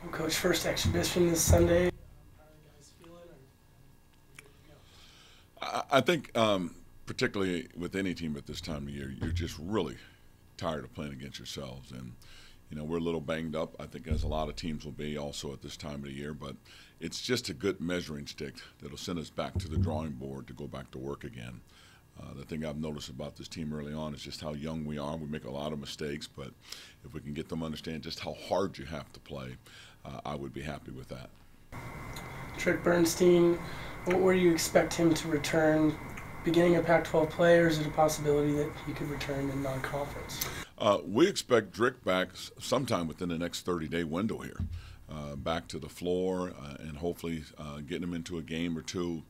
Well, Coach, first exhibition this Sunday. How are you guys feeling? I think, particularly with any team at this time of year, you're just really tired of playing against yourselves. And, we're a little banged up, I think, as a lot of teams will be also at this time of the year. But it's just a good measuring stick that'll send us back to the drawing board to go back to work again. The thing I've noticed about this team early on is just how young we are. We make a lot of mistakes, but if we can get them to understand just how hard you have to play, I would be happy with that. Trick Bernstein, where do you expect him to return? Beginning of Pac-12 play, or is it a possibility that he could return in non-conference? We expect Drick back sometime within the next 30-day window here, back to the floor, and hopefully getting him into a game or two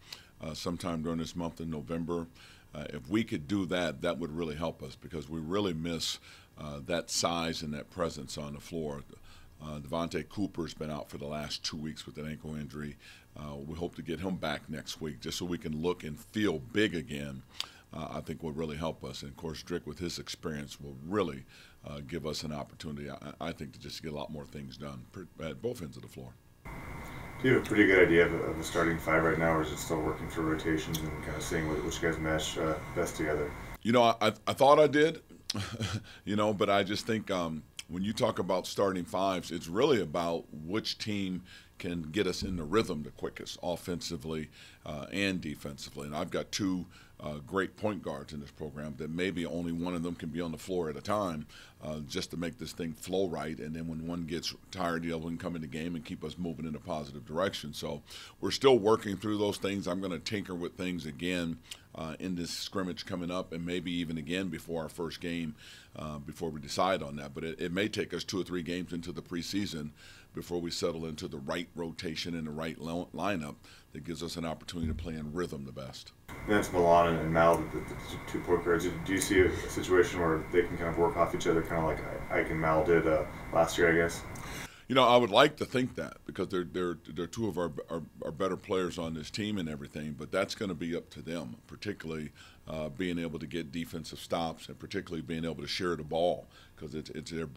sometime during this month in November. If we could do that, that would really help us because we really miss that size and that presence on the floor. Devontae Cooper's been out for the last 2 weeks with an ankle injury. We hope to get him back next week just so we can look and feel big again. I think will really help us. And, of course, Drick, with his experience, will really give us an opportunity, I think, to just get a lot more things done at both ends of the floor. Do you have a pretty good idea of the starting five right now, or is it still working through rotations and kind of seeing which guys mesh best together? I thought I did, but I just think when you talk about starting fives, it's really about which team can get us in the rhythm the quickest, offensively and defensively. And I've got two great point guards in this program that maybe only one of them can be on the floor at a time just to make this thing flow right. And then when one gets tired, the other one can come in the game and keep us moving in a positive direction. So we're still working through those things. I'm going to tinker with things again in this scrimmage coming up, and maybe even again before our first game before we decide on that. But it may take us 2 or 3 games into the preseason before we settle into the right rotation and the right lineup that gives us an opportunity to play in rhythm the best. And that's Milan and Mal, the two point guards. Do you see a situation where they can kind of work off each other, kind of like Ike and Mal did last year, I guess? I would like to think that because they're two of our better players on this team and everything, but that's going to be up to them, particularly being able to get defensive stops and particularly being able to share the ball because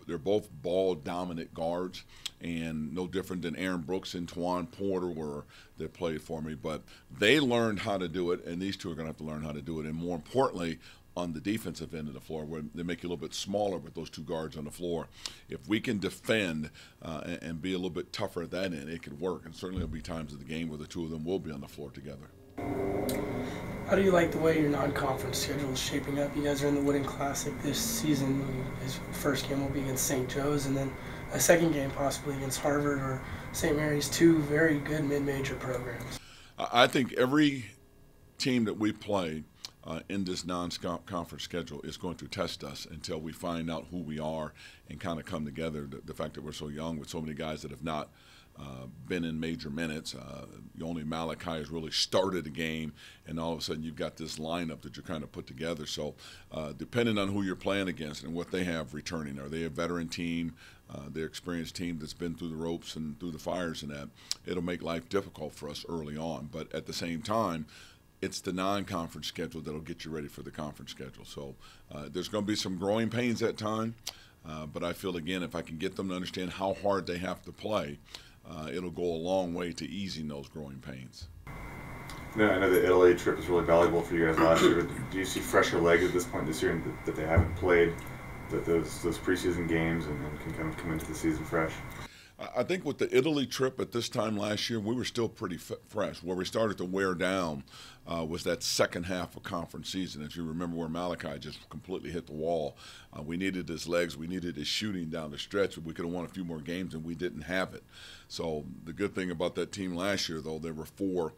they're both ball-dominant guards and no different than Aaron Brooks and Twan Porter were that played for me. But they learned how to do it, and these two are going to have to learn how to do it. And more importantly, on the defensive end of the floor, where they make you a little bit smaller with those two guards on the floor. If we can defend and be a little bit tougher at that end, it could work. And certainly there'll be times of the game where the two of them will be on the floor together. How do you like the way your non-conference schedule is shaping up? You guys are in the Wooden Classic this season. His first game will be against St. Joe's, and then a second game possibly against Harvard or St. Mary's, two very good mid-major programs. I think every team that we play in this non-conference schedule is going to test us until we find out who we are and kind of come together. The fact that we're so young with so many guys that have not been in major minutes. Only Malachi has really started a game, and all of a sudden you've got this lineup that you're kind of put together. So depending on who you're playing against and what they have returning, are they a veteran team, their experienced team that's been through the ropes and through the fires and that, it'll make life difficult for us early on. But at the same time, it's the non-conference schedule that'll get you ready for the conference schedule. So there's going to be some growing pains at time, but I feel, again, if I can get them to understand how hard they have to play, it'll go a long way to easing those growing pains. No, I know the Italy trip was really valuable for you guys last year. Do you see fresher legs at this point this year that they haven't played those preseason games and can kind of come into the season fresh? I think with the Italy trip at this time last year, we were still pretty fresh. Where we started to wear down was that second half of conference season. As you remember, where Malachi just completely hit the wall. We needed his legs. We needed his shooting down the stretch. We could have won a few more games, and we didn't have it. So the good thing about that team last year, though, there were 4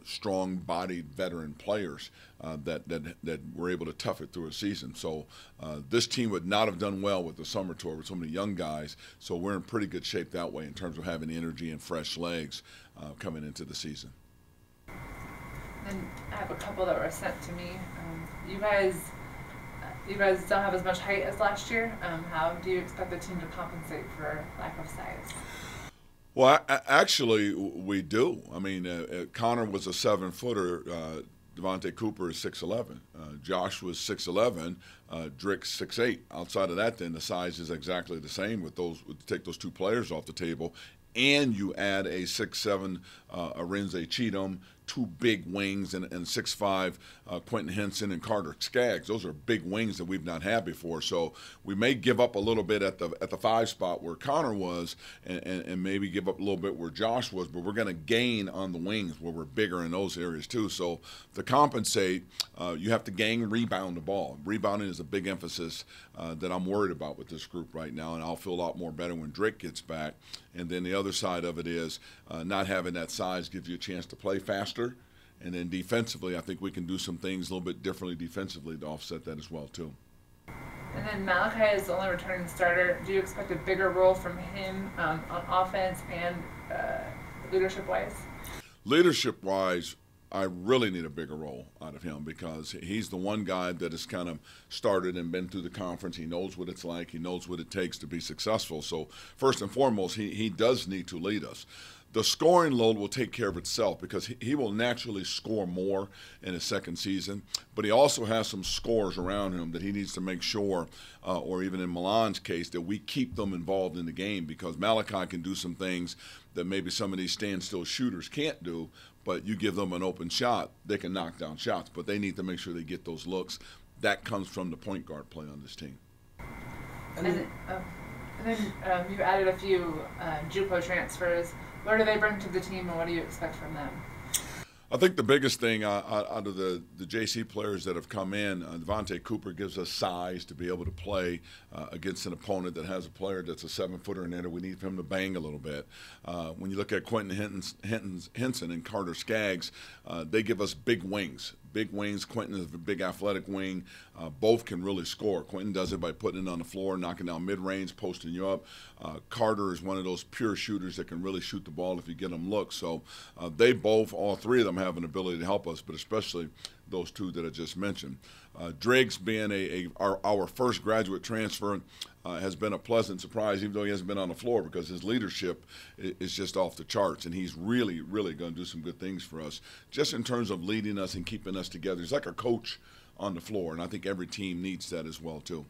strong-bodied veteran players that were able to tough it through a season. So this team would not have done well with the summer tour with so many young guys. So we're in pretty good shape that way in terms of having energy and fresh legs coming into the season. And I have a couple that were sent to me. You guys don't have as much height as last year. How do you expect the team to compensate for lack of size? Well, actually, we do. I mean, Connor was a 7-footer. Devontae Cooper is 6'11". Josh was 6'11". Drick's 6'8". Outside of that, then the size is exactly the same. With those, take those two players off the table, and you add a 6'7" Arinze Cheatham, two big wings, and 6'5" Quentin Henson and Carter Skaggs. Those are big wings that we've not had before. So we may give up a little bit at the 5 spot where Connor was, and maybe give up a little bit where Josh was, but we're going to gain on the wings where we're bigger in those areas too. So to compensate, you have to gang rebound the ball. Rebounding is a big emphasis that I'm worried about with this group right now, and I'll feel a lot more better when Drick gets back. And then the other side of it is not having that size gives you a chance to play faster. And then defensively, I think we can do some things a little bit differently defensively to offset that as well, too. And then Malachi is the only returning starter. Do you expect a bigger role from him on offense and leadership-wise? Leadership-wise, I really need a bigger role out of him because he's the one guy that has kind of started and been through the conference. He knows what it's like. He knows what it takes to be successful. So first and foremost, he does need to lead us. The scoring load will take care of itself because he will naturally score more in his second season, but he also has some scores around him that he needs to make sure, or even in Milan's case, that we keep them involved in the game because Malachi can do some things that maybe some of these standstill shooters can't do, but you give them an open shot, they can knock down shots, but they need to make sure they get those looks. That comes from the point guard play on this team. And then you added a few JUCO transfers. What do they bring to the team, and what do you expect from them? I think the biggest thing out of the JC players that have come in, Devontae Cooper gives us size to be able to play against an opponent that has a player that's a 7-footer in there. We need him to bang a little bit. When you look at Quentin Henson and Carter Skaggs, they give us big wings. Big wings. Quentin is a big athletic wing. Both can really score. Quentin does it by putting it on the floor, knocking down mid-range, posting you up. Carter is one of those pure shooters that can really shoot the ball if you get them looks. So they both, all three of them, have an ability to help us, but especially those two that I just mentioned. Driggs being our first graduate transfer has been a pleasant surprise, even though he hasn't been on the floor, because his leadership is just off the charts, and he's really, really going to do some good things for us, just in terms of leading us and keeping us together. He's like a coach on the floor, and I think every team needs that as well, too.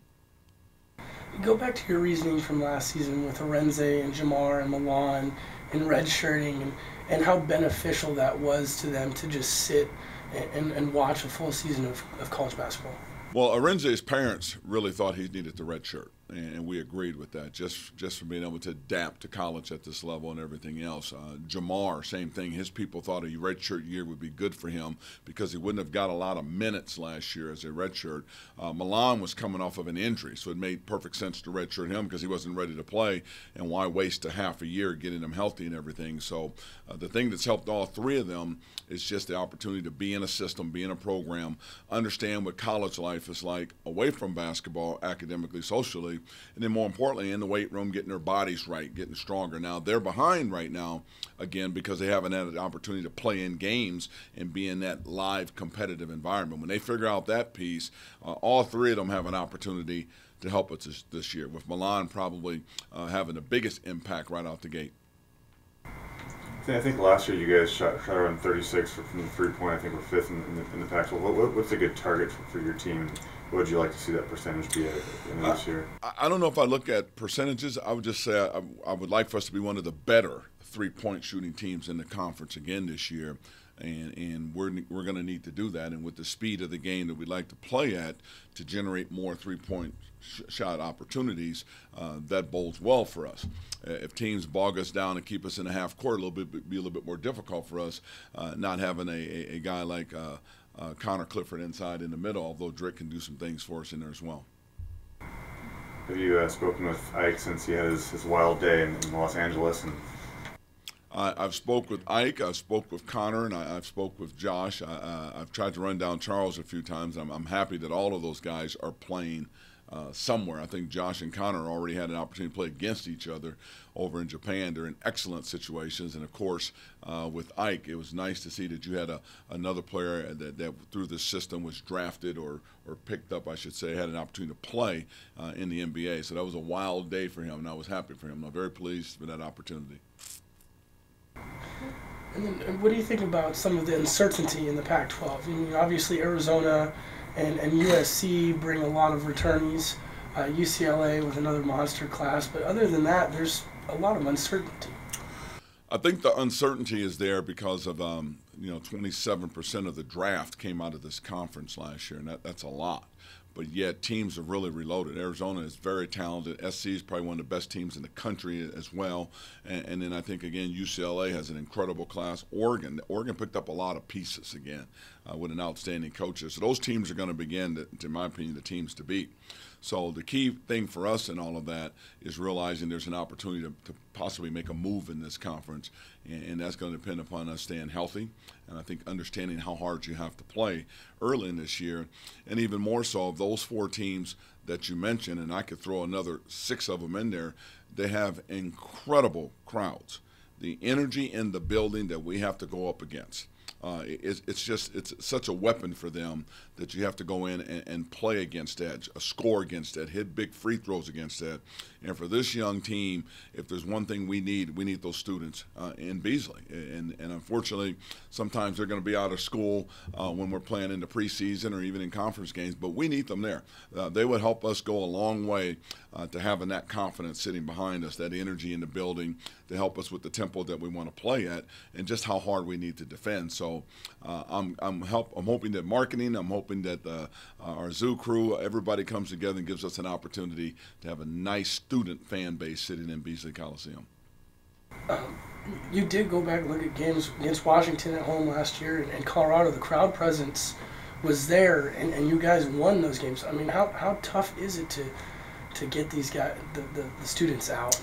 Go back to your reasoning from last season with Arinze and Jamar and Milan and redshirting and how beneficial that was to them to just sit and watch a full season of college basketball. Well, Arinze's parents really thought he needed the red shirt, and we agreed with that, just for being able to adapt to college at this level and everything else. Jamar, same thing. His people thought a red shirt year would be good for him because he wouldn't have got a lot of minutes last year as a red shirt. Milan was coming off of an injury, so it made perfect sense to red shirt him because he wasn't ready to play, and why waste a half a year getting him healthy and everything. So the thing that's helped all three of them is just the opportunity to be in a system, be in a program, understand what college life is like away from basketball, academically, socially, and then more importantly in the weight room, getting their bodies right, getting stronger. Now they're behind right now, again, because they haven't had an opportunity to play in games and be in that live competitive environment. When they figure out that piece, all three of them have an opportunity to help us this year, with Milan probably having the biggest impact right out the gate. I think last year you guys shot around 36 from the three-point. I think we're fifth in the Pac-12. What's a good target for your team? What would you like to see that percentage be at this year? I don't know if I look at percentages. I would just say I would like for us to be one of the better three-point shooting teams in the conference again this year. And we're going to need to do that. And with the speed of the game that we'd like to play at to generate more three-point shot opportunities, that bodes well for us. If teams bog us down and keep us in the half court, be a little bit more difficult for us, not having a guy like Connor Clifford inside in the middle, although Drick can do some things for us in there as well. Have you spoken with Ike since he had his wild day in Los Angeles? And I've spoke with Ike, I've spoke with Connor, and I've spoke with Josh. I've tried to run down Charles a few times. I'm happy that all of those guys are playing somewhere. I think Josh and Connor already had an opportunity to play against each other over in Japan. They're in excellent situations. And, of course, with Ike, it was nice to see that you had another player that through the system was drafted or picked up, I should say, had an opportunity to play in the NBA. So that was a wild day for him, and I was happy for him. I'm very pleased with that opportunity. And then what do you think about some of the uncertainty in the Pac-12? I mean, obviously Arizona and USC bring a lot of returnees, UCLA with another monster class, but other than that, there's a lot of uncertainty. I think the uncertainty is there because of 27% of the draft came out of this conference last year, and that's a lot. But yet teams have really reloaded. Arizona is very talented. SC is probably one of the best teams in the country as well. And then I think, again, UCLA has an incredible class. Oregon picked up a lot of pieces again with an outstanding coach. So those teams are going to begin, in my opinion, the teams to beat. So the key thing for us in all of that is realizing there's an opportunity to possibly make a move in this conference, and that's going to depend upon us staying healthy, and I think understanding how hard you have to play early in this year, and even more so of those 4 teams that you mentioned, and I could throw another 6 of them in there, they have incredible crowds. The energy in the building that we have to go up against. It's such a weapon for them that you have to go in and play against that, score against that, hit big free throws against that. And for this young team, if there's one thing we need those students in Beasley. And unfortunately, sometimes they're going to be out of school when we're playing in the preseason or even in conference games, but we need them there. They would help us go a long way to having that confidence sitting behind us, that energy in the building to help us with the tempo that we want to play at and just how hard we need to defend. So I'm hoping that marketing, I'm hoping that our zoo crew, everybody comes together and gives us an opportunity to have a nice student fan base sitting in Beasley Coliseum. You did go back and look at games against Washington at home last year and Colorado. The crowd presence was there, and you guys won those games. I mean, how tough is it to get these guys, the students out?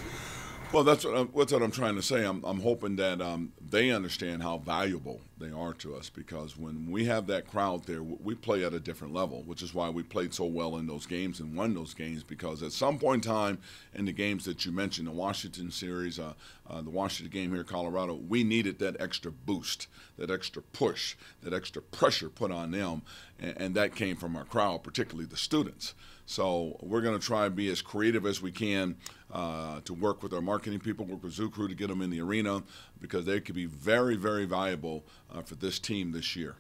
Well, that's what I'm trying to say. I'm hoping that they understand how valuable they are to us, because when we have that crowd there, we play at a different level, which is why we played so well in those games and won those games, because at some point in time in the games that you mentioned, the Washington series, the Washington game here in Colorado, we needed that extra boost, that extra push, that extra pressure put on them, and that came from our crowd, particularly the students. So we're going to try and be as creative as we can to work with our marketing people, work with Zoo Crew to get them in the arena, because they could be very, very valuable for this team this year.